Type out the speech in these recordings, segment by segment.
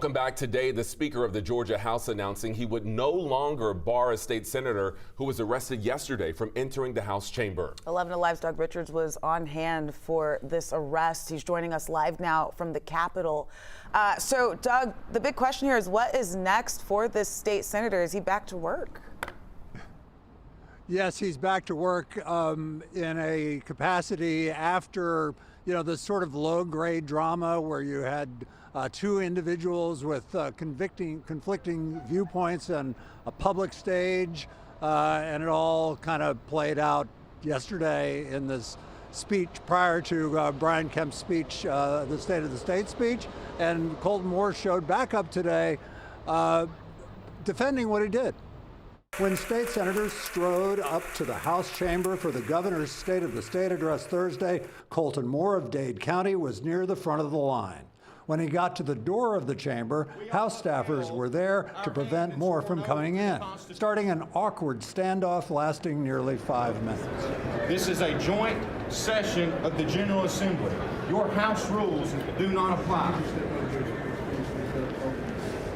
Welcome back. Today, the Speaker of the Georgia House announcing he would no longer bar a state senator who was arrested yesterday from entering the House chamber. 11 Alive's Doug Richards was on hand for this arrest. He's joining us live now from the Capitol. So, Doug, the big question here is what is next for this state senator? Is he back to work? Yes, he's back to work in a capacity after, this sort of low-grade drama where you had two individuals with conflicting viewpoints and a public stage, and it all kind of played out yesterday in this speech prior to Brian Kemp's speech, the State of the State speech, and Colton Moore showed back up today defending what he did. When state senators strode up to the House chamber for the governor's State of the State address Thursday, Colton Moore of Dade County was near the front of the line. When he got to the door of the chamber, House staffers were there to prevent Moore from coming in, starting an awkward standoff lasting nearly 5 minutes. This is a joint session of the General Assembly. Your House rules do not apply.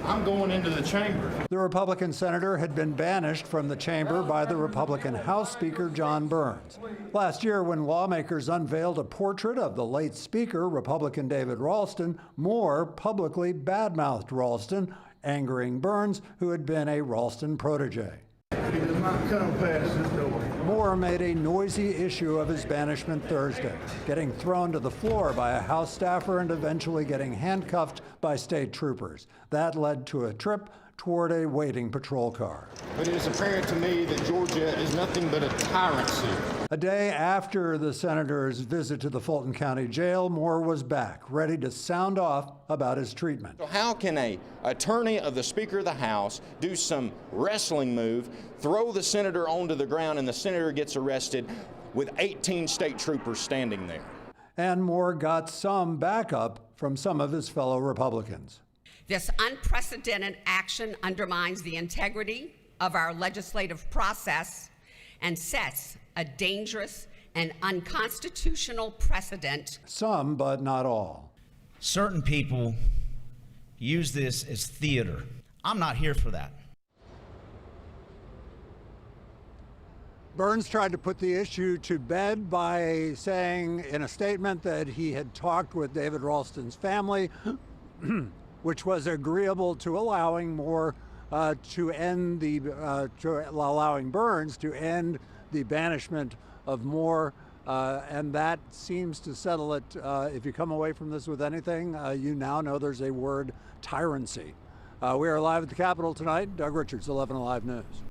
I'm going into the chamber. The Republican senator had been banished from the chamber by the Republican House Speaker John Burns. Last year, when lawmakers unveiled a portrait of the late Speaker, Republican David Ralston, Moore publicly badmouthed Ralston, angering Burns, who had been a Ralston protege. He does not come past this door. Moore made a noisy issue of his banishment Thursday, getting thrown to the floor by a House staffer and eventually getting handcuffed by state troopers. That led to a trip toward a waiting patrol car. But it is apparent to me that Georgia is nothing but a tyranny. A day after the senator's visit to the Fulton County Jail, Moore was back, ready to sound off about his treatment. So how can an attorney of the Speaker of the House do some wrestling move, throw the senator onto the ground, and the senator gets arrested with 18 state troopers standing there? And Moore got some backup from some of his fellow Republicans. This unprecedented action undermines the integrity of our legislative process and sets a dangerous and unconstitutional precedent. Some, but not all. Certain people use this as theater. I'm not here for that. Burns tried to put the issue to bed by saying in a statement that he had talked with David Ralston's family, which was agreeable to allowing Moore allowing Burns to end the banishment of Moore, and that seems to settle it. If you come away from this with anything, you now know there's a word: tyranny. We are live at the Capitol tonight. Doug Richards, 11 Alive News.